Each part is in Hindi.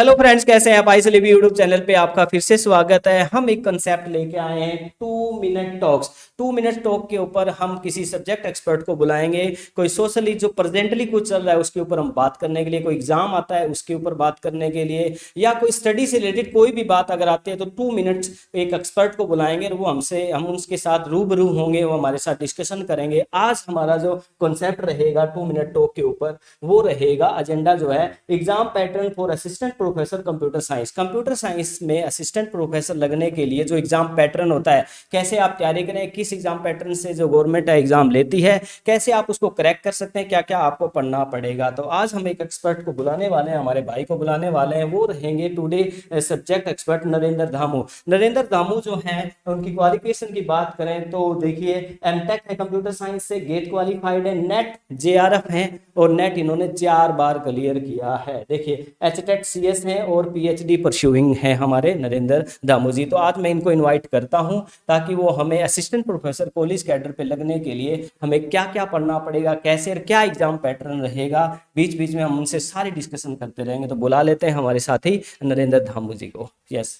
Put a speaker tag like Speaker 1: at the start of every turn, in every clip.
Speaker 1: हेलो फ्रेंड्स, कैसे हैं आप? आई सलीबी यूट्यूब चैनल पे आपका फिर से स्वागत है। हम एक कंसेप्ट लेके आए हैं, 2 मिनट टॉक्स। 2 मिनट टॉक के ऊपर हम किसी सब्जेक्ट एक्सपर्ट को बुलाएंगे। कोई सोशली जो प्रेजेंटली कुछ चल रहा है उसके ऊपर हम बात करने के लिए, कोई एग्जाम आता है उसके ऊपर बात करने के लिए, या कोई स्टडी से रिलेटेड कोई भी बात अगर आती है तो 2 मिनट्स एक एक्सपर्ट को बुलाएंगे और हम उसके साथ रूबरू होंगे, वो हमारे साथ डिस्कशन करेंगे। आज हमारा जो कॉन्सेप्ट रहेगा 2 मिनट टॉक के ऊपर, वो रहेगा एजेंडा जो है exam pattern for assistant professor computer science. Computer science में असिस्टेंट प्रोफेसर लगने के लिए जो एग्जाम पैटर्न होता है, कैसे आप तैयारी करें, किस एग्जाम पैटर्न से जो गवर्नमेंट एग्जाम लेती है, कैसे आप उसको क्रैक कर सकते हैं, क्या क्या आपको पढ़ना पड़ेगा। तो आज हम एक एक्सपर्ट को बुलाने वाले हैं, हमारे भाई को बुलाने वाले हैं। वो रहेंगे today subject expert Narendra Dhamu. Narendra Dhamu जो है, उनकी क्वालिफिकेशन की बात करें तो देखिए, एमटेक है कंप्यूटर साइंस से, गेट क्वालिफाइड है, नेट जेआरएफ है और नेट इन्होंने 4 बार क्लियर किया है। देखिए, एचटेट सीएस है और पीएचडी परस्यूइंग है हमारे नरेंद्र दामू जी। तो आज मैं इनको इनवाइट करता हूं ताकि वो हमें असिस्टेंट प्रोफेसर कॉलेज कैडर पे लगने के लिए हमें क्या क्या पढ़ना पड़ेगा, कैसे और क्या एग्जाम पैटर्न रहेगा, बीच बीच में हम उनसे सारी डिस्कशन करते रहेंगे। तो बुला लेते हैं हमारे साथी नरेंद्र धामू जी को। यस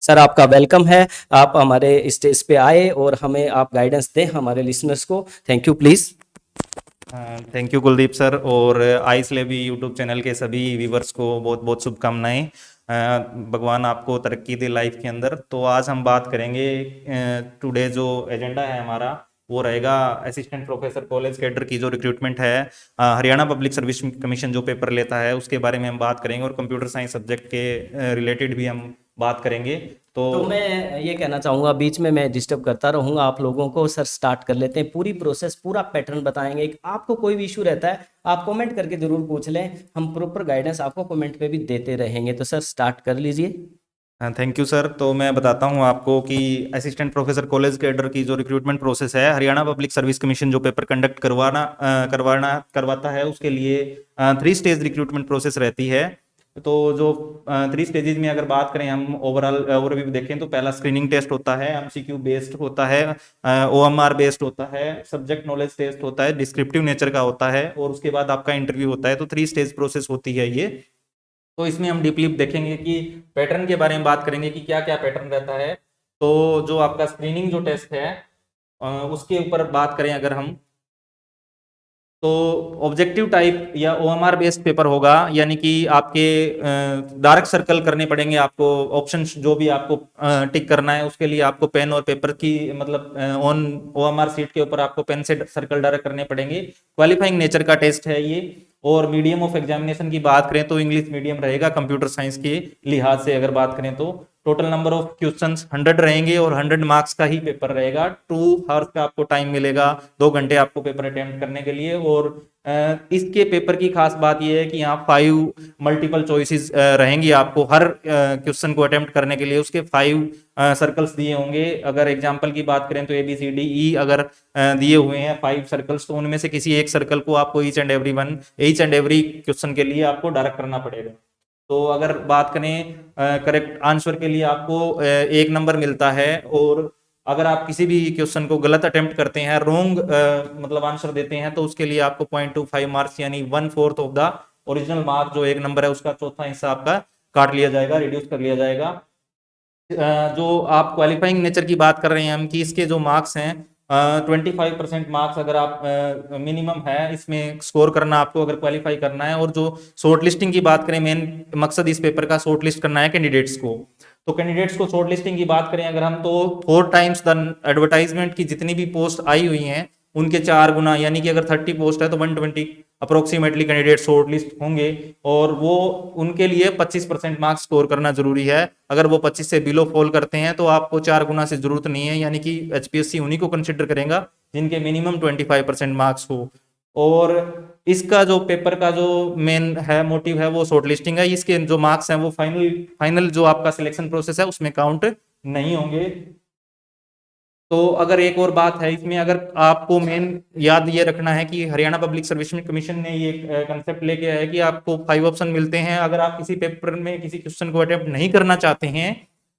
Speaker 1: सर, आपका वेलकम है। आप हमारे स्टेज पे आए और हमें आप गाइडेंस दें हमारे लिसनर्स को। Thank you, please.
Speaker 2: Thank you Kuldeep sir, और आई स्लेबी यूट्यूब चैनल के सभी व्यूवर्स को बहुत बहुत शुभकामनाएं। भगवान आपको तरक्की दे लाइफ के अंदर। तो आज हम बात करेंगे, टुडे जो एजेंडा है हमारा वो रहेगा असिस्टेंट प्रोफेसर कॉलेज कैडर की जो रिक्रूटमेंट है, हरियाणा पब्लिक सर्विस कमीशन जो पेपर लेता है उसके बारे में हम बात करेंगे, और कंप्यूटर साइंस सब्जेक्ट के रिलेटेड भी हम बात करेंगे।
Speaker 1: तो
Speaker 2: तो
Speaker 1: मैं ये कहना चाहूँगा, बीच में मैं डिस्टर्ब करता रहूँगा आप लोगों को। सर, स्टार्ट कर लेते हैं, पूरी प्रोसेस पूरा पैटर्न बताएंगे। आपको कोई भी इशू रहता है आप कमेंट करके ज़रूर पूछ लें, हम प्रॉपर गाइडेंस आपको कमेंट पे भी देते रहेंगे। तो सर, स्टार्ट कर लीजिए।
Speaker 2: Thank you sir. तो मैं बताता हूं आपको कि असिस्टेंट प्रोफेसर कॉलेज कैडर की जो रिक्रूटमेंट प्रोसेस है, हरियाणा पब्लिक सर्विस कमीशन जो पेपर कंडक्ट करवाता है उसके लिए 3 स्टेज रिक्रूटमेंट प्रोसेस रहती है। तो जो 3 स्टेजेस में अगर बात करें, हम ओवरऑल ओवरव्यू देखें तो पहला स्क्रीनिंग टेस्ट होता है, एमसीक्यू बेस्ड होता है, ओएमआर बेस्ड होता है, सब्जेक्ट नॉलेज टेस्ट होता है, डिस्क्रिप्टिव नेचर का होता है, और उसके बाद आपका इंटरव्यू होता है। तो 3 स्टेज प्रोसेस होती है ये। तो इसमें हम डीपली देखेंगे कि पैटर्न के बारे में बात करेंगे कि क्या क्या पैटर्न रहता है। तो जो आपका स्क्रीनिंग जो टेस्ट है, उसके ऊपर बात करें अगर हम, तो ऑब्जेक्टिव टाइप या ओएमआर बेस्ड पेपर होगा, यानी कि आपके डार्क सर्कल करने पड़ेंगे आपको। ऑप्शन जो भी आपको टिक करना है उसके लिए आपको पेन और पेपर की, मतलब ऑन ओएमआर सीट के ऊपर आपको पेन से सर्कल डायरेक्ट करने पड़ेंगे। क्वालिफाइंग नेचर का टेस्ट है ये। और मीडियम ऑफ एग्जामिनेशन की बात करें तो इंग्लिश मीडियम रहेगा कंप्यूटर साइंस के लिहाज से अगर बात करें तो। टोटल नंबर ऑफ क्वेश्चंस 100 रहेंगे और 100 मार्क्स का ही पेपर रहेगा। 2 आवर्स का आपको टाइम मिलेगा, 2 घंटे आपको पेपर अटेम्प्ट करने के लिए। और इसके पेपर की खास बात यह है कि यहाँ 5 मल्टीपल चॉइसेस रहेंगी आपको हर क्वेश्चन को अटेम्प्ट करने के लिए। उसके 5 सर्कल्स दिए होंगे। अगर एग्जाम्पल की बात करें तो ABCDE अगर दिए हुए हैं 5 सर्कल्स, तो उनमें से किसी एक सर्कल को आपको ईच एंड एवरी क्वेश्चन के लिए आपको डायरेक्ट करना पड़ेगा। तो अगर बात करें करेक्ट आंसर के लिए आपको 1 नंबर मिलता है, और अगर आप किसी भी क्वेश्चन को गलत अटेम्प्ट करते हैं, रॉन्ग मतलब आंसर देते हैं, तो उसके लिए आपको 0.25 मार्क्स यानी 1/4 ऑफ द ओरिजिनल मार्क जो 1 नंबर है उसका चौथा हिस्सा आपका काट लिया जाएगा, रिड्यूस कर लिया जाएगा। जो आप क्वालिफाइंग नेचर की बात कर रहे हैं हम, कि इसके जो मार्क्स हैं 25% मार्क्स अगर आप मिनिमम है इसमें स्कोर करना आपको अगर क्वालिफाई करना है। और जो शॉर्ट लिस्टिंग की बात करें, मेन मकसद इस पेपर का शॉर्ट लिस्ट करना है कैंडिडेट्स को। तो कैंडिडेट्स को शॉर्ट लिस्टिंग की बात करें अगर हम, तो 4 टाइम्स द एडवर्टाइजमेंट की जितनी भी पोस्ट आई हुई हैं उनके 4 गुना, यानी कि अगर 30 पोस्ट है तो 120 अप्रोक्सीमेटली कैंडिडेट शॉर्ट लिस्ट होंगे। और वो उनके लिए 25% मार्क्स स्कोर करना जरूरी है। अगर वो 25 से बिलो फॉल करते हैं तो आपको 4 गुना से जरूरत नहीं है, यानी कि HPSC उन्हीं को कंसिडर करेगा जिनके मिनिमम 25% मार्क्स हो। और इसका जो पेपर का जो मेन है मोटिव है वो शॉर्ट लिस्टिंग है। इसके जो मार्क्स हैं वो फाइनल जो आपका सिलेक्शन प्रोसेस है उसमें काउंट नहीं होंगे। तो अगर एक और बात है इसमें, अगर आपको मेन याद ये रखना है कि हरियाणा पब्लिक सर्विस कमीशन ने ये कंसेप्ट लेके आया है कि आपको 5 ऑप्शन मिलते हैं। अगर आप किसी पेपर में किसी क्वेश्चन को अटेम्प्ट नहीं करना चाहते हैं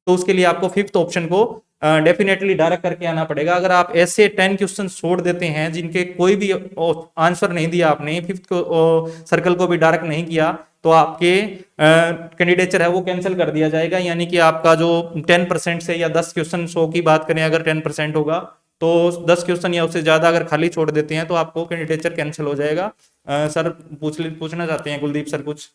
Speaker 2: तो उसके लिए आपको फिफ्थ ऑप्शन को डेफिनेटली डायरेक्ट करके आना पड़ेगा। अगर आप ऐसे 10 क्वेश्चन छोड़ देते हैं जिनके कोई भी आंसर नहीं दिया, आपने फिफ्थ सर्कल को भी डायरेक्ट नहीं किया, तो आपके कैंडिडेचर है वो कैंसिल कर दिया जाएगा। यानी कि आपका जो 10% से या 10 क्वेश्चन 100 की बात करें, अगर 10% होगा तो 10 क्वेश्चन या उससे ज्यादा अगर खाली छोड़ देते हैं तो आपको कैंडिडेचर कैंसिल हो जाएगा। सर पूछना चाहते हैं कुलदीप सर कुछ?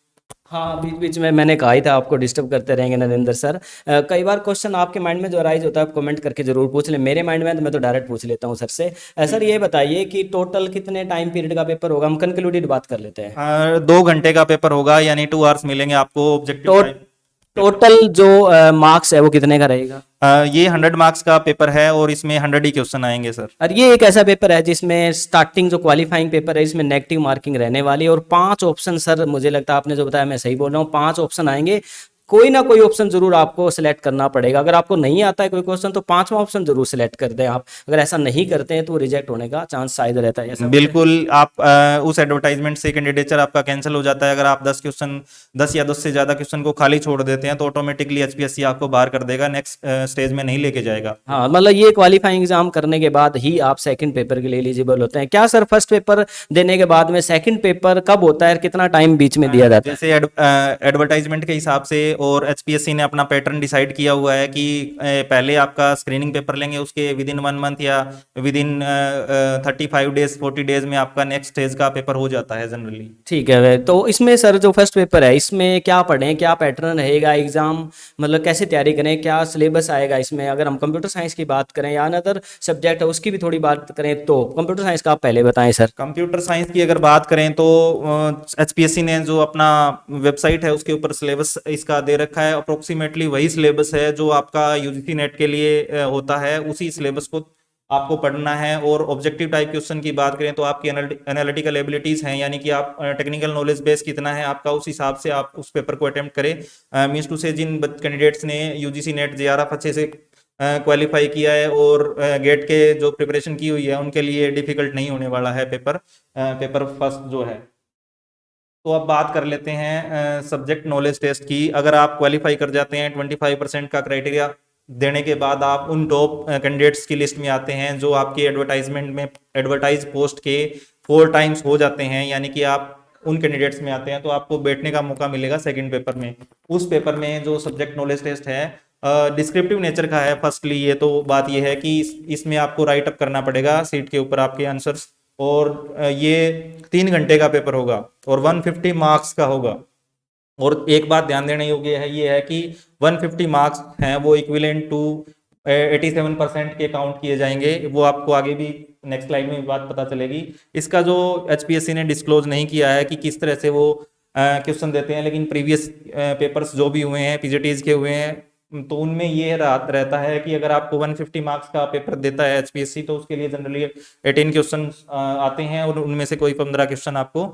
Speaker 1: हाँ, बीच बीच में मैंने कहा ही था आपको डिस्टर्ब करते रहेंगे नरेंद्र सर। कई बार क्वेश्चन आपके माइंड में जो अराइज होता है आप कमेंट करके जरूर पूछ लें। मेरे माइंड में तो मैं तो डायरेक्ट पूछ लेता हूँ सर से। सर ये बताइए कि टोटल कितने टाइम पीरियड का पेपर होगा? हम कंक्लूडेड बात कर लेते हैं।
Speaker 2: 2 घंटे का पेपर होगा, यानी 2 आवर्स मिलेंगे आपको ऑब्जेक्टिव
Speaker 1: तो
Speaker 2: टाइम।
Speaker 1: टोटल जो मार्क्स है वो कितने का रहेगा?
Speaker 2: ये 100 मार्क्स का पेपर है और इसमें 100 ही क्वेश्चन आएंगे सर।
Speaker 1: और ये एक ऐसा पेपर है जिसमें स्टार्टिंग जो क्वालिफाइंग पेपर है इसमें नेगेटिव मार्किंग रहने वाली है और 5 ऑप्शन, सर मुझे लगता है आपने जो बताया मैं सही बोल रहा हूँ, 5 ऑप्शन आएंगे। कोई ना कोई ऑप्शन जरूर आपको सिलेक्ट करना पड़ेगा। अगर आपको नहीं आता है कोई क्वेश्चन तो 5वां ऑप्शन जरूर सिलेक्ट कर दें आप। अगर ऐसा नहीं करते हैं तो रिजेक्ट होने का चांस शायद रहता है। ऐसा
Speaker 2: बिल्कुल, आप उस एडवर्टाइजमेंट से कैंडिडेचर आपका कैंसिल हो जाता है। अगर आप 10 या 10 से ज्यादा क्वेश्चन को खाली छोड़ देते हैं तो ऑटोमेटिकली एचपीएससी आपको बाहर कर देगा, नेक्स्ट स्टेज में नहीं लेके जाएगा।
Speaker 1: हाँ, मतलब ये क्वालिफाइंग एग्जाम करने के बाद ही आप सेकंड पेपर के लिए एलिजिबल होते हैं क्या सर? फर्स्ट पेपर देने के बाद में सेकंड पेपर कब होता है और कितना टाइम बीच में दिया जाता है?
Speaker 2: जैसे एडवर्टाइजमेंट के हिसाब से और एचपीएससी ने अपना पैटर्न डिसाइड किया हुआ है कि पहले आपका स्क्रीनिंग पेपर लेंगे, उसके विद इन 1 मंथ या विद इन 35 डेज 40 डेज में आपका नेक्स्ट स्टेज का पेपर हो जाता है जनरली।
Speaker 1: ठीक है। तो इसमें सर जो फर्स्ट पेपर है इसमें क्या पढ़ें, क्या पैटर्न रहेगा एग्जाम, मतलब कैसे तैयारी करें, क्या सिलेबस आएगा इसमें? अगर हम कंप्यूटर साइंस की बात करें या अनदर सब्जेक्ट है उसकी भी थोड़ी बात करें तो कंप्यूटर साइंस का आप पहले बताएं सर।
Speaker 2: कंप्यूटर साइंस की अगर बात करें तो एचपीएससी ने जो अपना वेबसाइट है उसके ऊपर सिलेबस इसका दे रखा है। अप्रोक्सीमेटली वही सिलेबस है जो आपका यूजीसी नेट के लिए होता है, उसी सिलेबस को आपको पढ़ना है। और ऑब्जेक्टिव टाइप क्वेश्चन की बात करें तो आपकी एनालिटिकल एबिलिटीज हैं, यानी कि आप टेक्निकल नॉलेज बेस कितना है आपका, उस हिसाब से आप उस पेपर को अटेम्प्ट करें। मीन्स टू से जिन कैंडिडेट्स ने यूजीसी नेट जेआरएफ अच्छे से क्वालिफाई किया है और गेट के जो प्रिपरेशन की हुई है उनके लिए डिफिकल्ट नहीं होने वाला है पेपर फर्स्ट जो है। तो अब बात कर लेते हैं सब्जेक्ट नॉलेज टेस्ट की। अगर आप क्वालिफाई कर जाते हैं 25% का क्राइटेरिया देने के बाद आप उन टॉप कैंडिडेट्स की लिस्ट में आते हैं जो आपके एडवर्टाइजमेंट में एडवर्टाइज पोस्ट के 4 टाइम्स हो जाते हैं, यानी कि आप उन कैंडिडेट्स में आते हैं तो आपको बैठने का मौका मिलेगा सेकंड पेपर में। उस पेपर में जो सब्जेक्ट नॉलेज टेस्ट है डिस्क्रिप्टिव नेचर का है। फर्स्टली ये तो बात ये है कि इसमें आपको राइट अप करना पड़ेगा सीट के ऊपर आपके आंसर्स, और ये 3 घंटे का पेपर होगा और 150 मार्क्स का होगा। और एक बात ध्यान देने योग्य है ये है कि 150 मार्क्स हैं वो इक्विवेलेंट टू 87% के काउंट किए जाएंगे। वो आपको आगे भी नेक्स्ट स्लाइड में बात पता चलेगी। इसका जो एचपीएससी ने डिस्क्लोज नहीं किया है कि किस तरह से वो क्वेश्चन देते हैं, लेकिन प्रीवियस पेपर्स जो भी हुए हैं पीजीटीज के हुए हैं तो उनमें ये रहता है कि अगर आपको 150 मार्क्स का पेपर देता है एचपीएससी तो उसके लिए जनरली 18 क्वेश्चन आते हैं और उनमें से कोई 15 क्वेश्चन आपको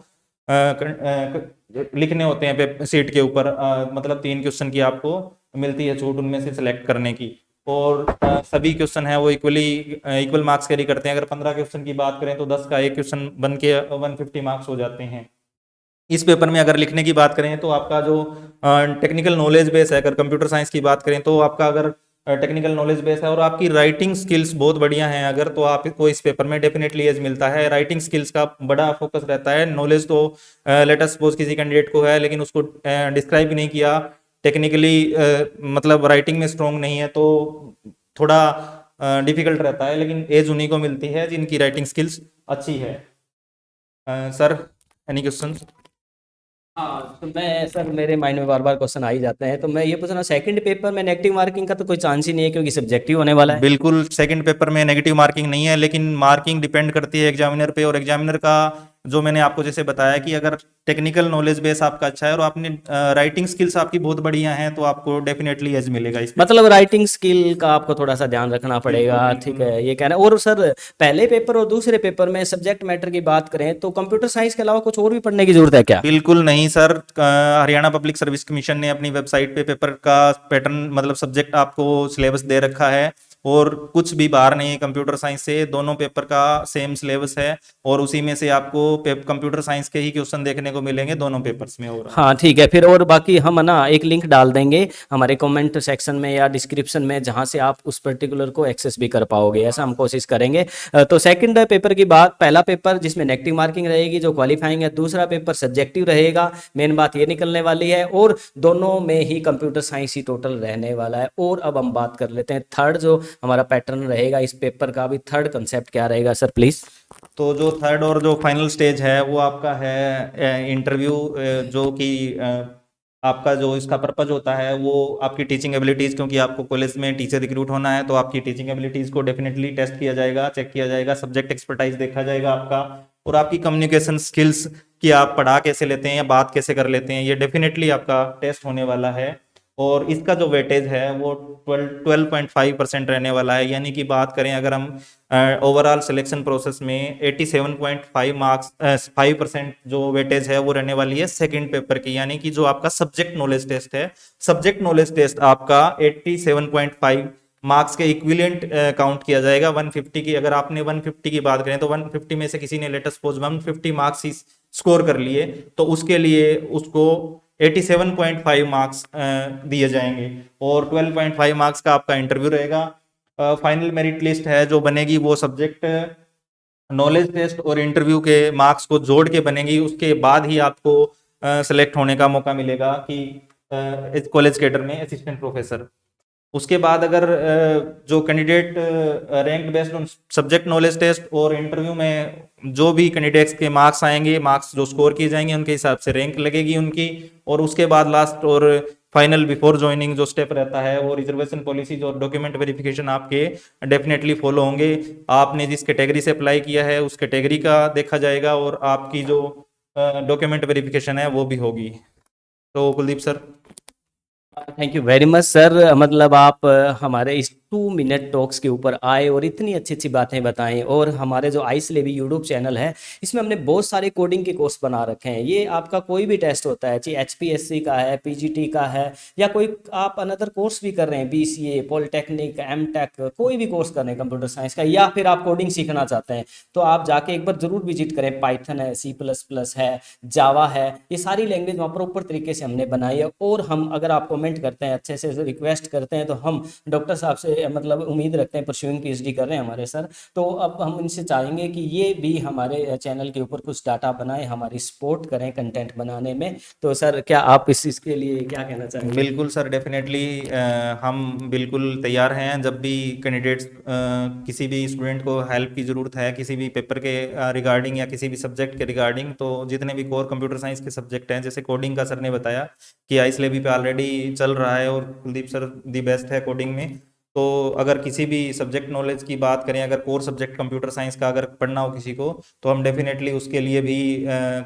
Speaker 2: लिखने होते हैं सीट के ऊपर। मतलब 3 क्वेश्चन की आपको मिलती है छूट उनमें से सिलेक्ट करने की, और सभी क्वेश्चन है वो इक्वल मार्क्स कैरी करते हैं। अगर 15 क्वेश्चन की बात करें तो 10 का एक क्वेश्चन बन के 150 मार्क्स हो जाते हैं। इस पेपर में अगर लिखने की बात करें तो आपका जो टेक्निकल नॉलेज बेस है, अगर कंप्यूटर साइंस की बात करें तो आपका अगर टेक्निकल नॉलेज बेस है और आपकी राइटिंग स्किल्स बहुत बढ़िया हैं अगर, तो आपको इस पेपर में डेफिनेटली एज मिलता है। राइटिंग स्किल्स का बड़ा फोकस रहता है। नॉलेज तो लेट अस सपोज किसी कैंडिडेट को है लेकिन उसको डिस्क्राइब नहीं किया टेक्निकली, मतलब राइटिंग में स्ट्रॉन्ग नहीं है तो थोड़ा डिफिकल्ट रहता है, लेकिन एज उन्हीं को मिलती है जिनकी राइटिंग स्किल्स अच्छी है। Sir any question?
Speaker 1: हाँ, तो मैं सर मेरे माइंड में बार बार क्वेश्चन आ ही जाते हैं, तो मैं ये पूछ रहा हूँ सेकंड पेपर में नेगेटिव मार्किंग का तो कोई चांस ही नहीं है क्योंकि सब्जेक्टिव होने वाला है।
Speaker 2: बिल्कुल, सेकंड पेपर में नेगेटिव मार्किंग नहीं है, लेकिन मार्किंग डिपेंड करती है एग्जामिनर पे। और एग्जामिनर का जो मैंने आपको जैसे बताया कि अगर टेक्निकल नॉलेज बेस आपका अच्छा है और आपने राइटिंग स्किल्स आपकी बहुत बढ़िया हैं तो आपको डेफिनेटली एज मिलेगा इसमें।
Speaker 1: मतलब राइटिंग स्किल का आपको थोड़ा सा ध्यान रखना पड़ेगा। ठीक है, ये कहना। और सर पहले पेपर और दूसरे पेपर में सब्जेक्ट मैटर की बात करें तो कंप्यूटर साइंस के अलावा कुछ और भी पढ़ने की जरूरत है क्या?
Speaker 2: बिल्कुल नहीं sir. Haryana public service commission ने अपनी वेबसाइट पे पेपर का पैटर्न मतलब सब्जेक्ट आपको सिलेबस दे रखा है और कुछ भी बाहर नहीं है कंप्यूटर साइंस से, दोनों पेपर का सेम सिलेबस है और उसी में से आपको कंप्यूटर साइंस के ही क्वेश्चन देखने को मिलेंगे दोनों पेपर्स में। और
Speaker 1: हाँ ठीक है, फिर और बाकी हम ना एक लिंक डाल देंगे हमारे कमेंट सेक्शन में या डिस्क्रिप्शन में, जहाँ से आप उस पर्टिकुलर को एक्सेस भी कर पाओगे, ऐसा हम कोशिश करेंगे। तो सेकंड पेपर की बात, पहला पेपर जिसमें नेगेटिव मार्किंग रहेगी जो क्वालिफाइंग है, दूसरा पेपर सब्जेक्टिव रहेगा, मेन बात ये निकलने वाली है, और दोनों में ही कंप्यूटर साइंस ही टोटल रहने वाला है। और अब हम बात कर लेते हैं थर्ड जो हमारा पैटर्न रहेगा इस पेपर का, भी थर्ड कंसेप्ट क्या रहेगा सर प्लीज।
Speaker 2: तो जो थर्ड और जो फाइनल स्टेज है वो आपका है इंटरव्यू, जो कि आपका जो इसका पर्पज होता है वो आपकी टीचिंग एबिलिटीज़, क्योंकि आपको कॉलेज में टीचर रिक्रूट होना है तो आपकी टीचिंग एबिलिटीज़ को डेफिनेटली टेस्ट किया जाएगा, चेक किया जाएगा, सब्जेक्ट एक्सपर्टाइज देखा जाएगा आपका, और आपकी कम्युनिकेशन स्किल्स कि आप पढ़ा कैसे लेते हैं या बात कैसे कर लेते हैं, ये डेफिनेटली आपका टेस्ट होने वाला है। और इसका जो वेटेज है वो 12.5% रहने वाला है, यानी कि बात करें अगर हम ओवरऑल सिलेक्शन प्रोसेस में 87.5 मार्क्स 5% जो वेटेज है वो रहने वाली है सेकंड पेपर की, यानी कि जो आपका सब्जेक्ट नॉलेज टेस्ट है, सब्जेक्ट नॉलेज टेस्ट आपका 87.5 मार्क्स के इक्विवेलेंट काउंट किया जाएगा 150 की। अगर आपने 150 की बात करें तो 150 में से किसी ने लेटेस्ट सपोज 150 मार्क्स ही स्कोर कर लिए तो उसके लिए उसको 87.5 मार्क्स दिए जाएंगे और 12.5 मार्क्स का आपका इंटरव्यू रहेगा। फाइनल मेरिट लिस्ट है जो बनेगी वो सब्जेक्ट नॉलेज टेस्ट और इंटरव्यू के मार्क्स को जोड़ के बनेगी, उसके बाद ही आपको सेलेक्ट होने का मौका मिलेगा कि कॉलेज कैडर में असिस्टेंट प्रोफेसर। उसके बाद अगर जो candidate rank based on subject knowledge test और इंटरव्यू में जो भी कैंडिडेट्स के मार्क्स आएंगे, मार्क्स जो स्कोर किए जाएंगे उनके हिसाब से रैंक लगेगी उनकी। और उसके बाद लास्ट और फाइनल बिफोर ज्वाइनिंग जो स्टेप रहता है वो रिजर्वेशन पॉलिसीज और डॉक्यूमेंट वेरिफिकेशन आपके डेफिनेटली फॉलो होंगे। आपने जिस कैटेगरी से अप्लाई किया है उस कैटेगरी का देखा जाएगा और आपकी जो डॉक्यूमेंट वेरिफिकेशन है वो भी होगी। तो Kuldeep sir.
Speaker 1: Thank you very much sir, मतलब आप हमारे इस 2 मिनट टॉक्स के ऊपर आए और इतनी अच्छी अच्छी बातें बताएं। और हमारे जो आइसलेबी यूट्यूब चैनल है इसमें हमने बहुत सारे कोडिंग के कोर्स बना रखे हैं। ये आपका कोई भी टेस्ट होता है, चाहे HPSC का है, PGT का है, या कोई आप अनदर कोर्स भी कर रहे हैं, BCA, पॉलिटेक्निक, MTech, कोई भी कोर्स कर रहे हैं कंप्यूटर साइंस का, या फिर आप कोडिंग सीखना चाहते हैं तो आप जाके एक बार जरूर विजिट करें। पाइथन है, C++ है, जावा है, ये सारी लैंग्वेज वहाँ प्रॉपर तरीके से हमने बनाई है। और हम अगर आप कमेंट करते हैं, अच्छे से रिक्वेस्ट करते हैं, तो हम डॉक्टर साहब से मतलब उम्मीद रखते हैं, परस्यूइंग PhD कर रहे हैं हमारे सर, तो अब हम इनसे चाहेंगे कि ये भी हमारे चैनल के ऊपर कुछ डाटा बनाएं, हमारी सपोर्ट करें कंटेंट बनाने में। तो सर क्या आप इसके लिए क्या कहना चाहेंगे?
Speaker 2: बिल्कुल सर, डेफिनेटली हम बिल्कुल तैयार हैं। जब भी कैंडिडेट्स किसी भी स्टूडेंट को हेल्प की ज़रूरत है किसी भी पेपर के रिगार्डिंग या किसी भी सब्जेक्ट के रिगार्डिंग, तो जितने भी कोर कंप्यूटर साइंस के सब्जेक्ट हैं, जैसे कोडिंग का सर ने बताया कि आइसलेबी पे ऑलरेडी चल रहा है और कुलदीप सर दी बेस्ट है कोडिंग में। तो अगर किसी भी सब्जेक्ट नॉलेज की बात करें, अगर कोर सब्जेक्ट कंप्यूटर साइंस का अगर पढ़ना हो किसी को, तो हम डेफिनेटली उसके लिए भी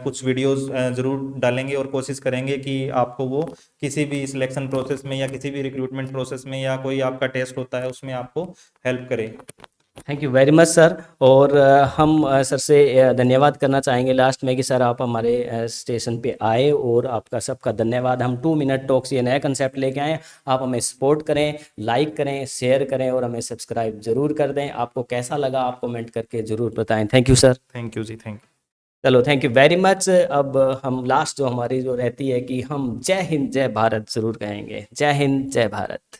Speaker 2: कुछ वीडियोस ज़रूर डालेंगे और कोशिश करेंगे कि आपको वो किसी भी सिलेक्शन प्रोसेस में या किसी भी रिक्रूटमेंट प्रोसेस में या कोई आपका टेस्ट होता है उसमें आपको हेल्प करे।
Speaker 1: Thank you very much sir. और हम सर से धन्यवाद करना चाहेंगे लास्ट में कि सर आप हमारे स्टेशन पे आए, और आपका सबका धन्यवाद। हम 2 मिनट टॉक्स ये नया कंसेप्ट लेके आए, आप हमें सपोर्ट करें, लाइक करें, शेयर करें और हमें सब्सक्राइब जरूर कर दें। आपको कैसा लगा आप कमेंट करके जरूर बताएं। Thank you sir.
Speaker 2: Thank you जी, थैंक यू।
Speaker 1: चलो थैंक यू वेरी मच। अब हम लास्ट जो हमारी जो रहती है कि हम जय हिंद जय भारत जरूर कहेंगे। जय हिंद जय भारत।